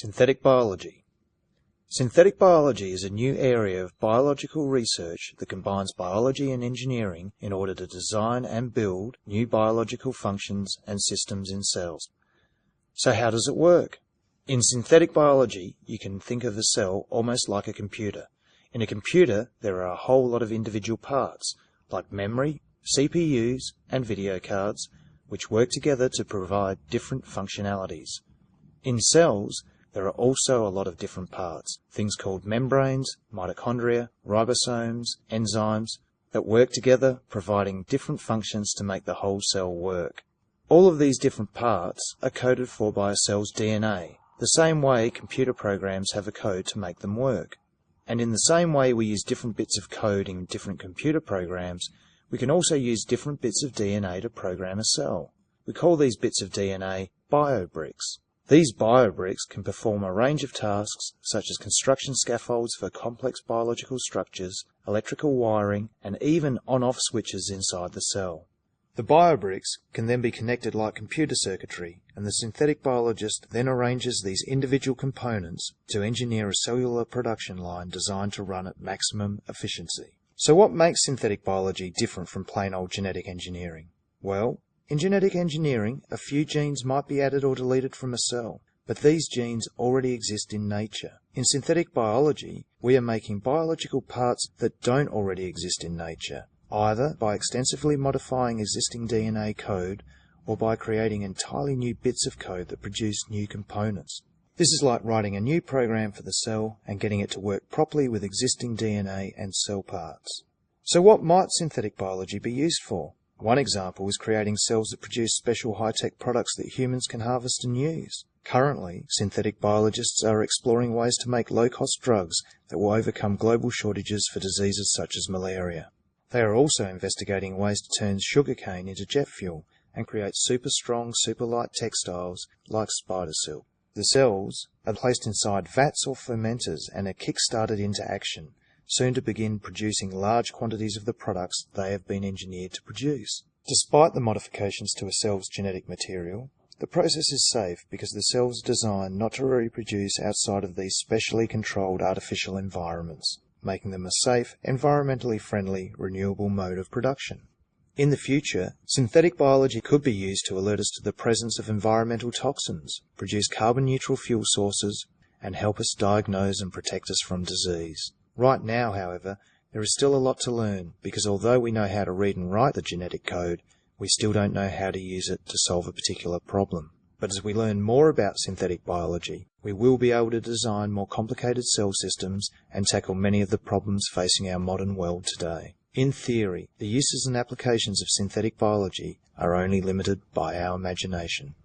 Synthetic biology. Synthetic biology is a new area of biological research that combines biology and engineering in order to design and build new biological functions and systems in cells. So how does it work? In synthetic biology, you can think of a cell almost like a computer. In a computer, there are a whole lot of individual parts, like memory, CPUs, and video cards, which work together to provide different functionalities. In cells, there are also a lot of different parts, things called membranes, mitochondria, ribosomes, enzymes, that work together, providing different functions to make the whole cell work. All of these different parts are coded for by a cell's DNA, the same way computer programs have a code to make them work. And in the same way we use different bits of code in different computer programs, we can also use different bits of DNA to program a cell. We call these bits of DNA biobricks. These biobricks can perform a range of tasks such as construction scaffolds for complex biological structures, electrical wiring, and even on-off switches inside the cell. The biobricks can then be connected like computer circuitry, and the synthetic biologist then arranges these individual components to engineer a cellular production line designed to run at maximum efficiency. So what makes synthetic biology different from plain old genetic engineering? Well, in genetic engineering, a few genes might be added or deleted from a cell, but these genes already exist in nature. In synthetic biology, we are making biological parts that don't already exist in nature, either by extensively modifying existing DNA code or by creating entirely new bits of code that produce new components. This is like writing a new program for the cell and getting it to work properly with existing DNA and cell parts. So what might synthetic biology be used for? One example is creating cells that produce special high-tech products that humans can harvest and use. Currently, synthetic biologists are exploring ways to make low-cost drugs that will overcome global shortages for diseases such as malaria. They are also investigating ways to turn sugarcane into jet fuel and create super-strong, super-light textiles like spider silk. The cells are placed inside vats or fermenters and are kick-started into action, soon to begin producing large quantities of the products they have been engineered to produce. Despite the modifications to a cell's genetic material, the process is safe because the cells are designed not to reproduce outside of these specially controlled artificial environments, making them a safe, environmentally friendly, renewable mode of production. In the future, synthetic biology could be used to alert us to the presence of environmental toxins, produce carbon-neutral fuel sources, and help us diagnose and protect us from disease. Right now, however, there is still a lot to learn because although we know how to read and write the genetic code, we still don't know how to use it to solve a particular problem. But as we learn more about synthetic biology, we will be able to design more complicated cell systems and tackle many of the problems facing our modern world today. In theory, the uses and applications of synthetic biology are only limited by our imagination.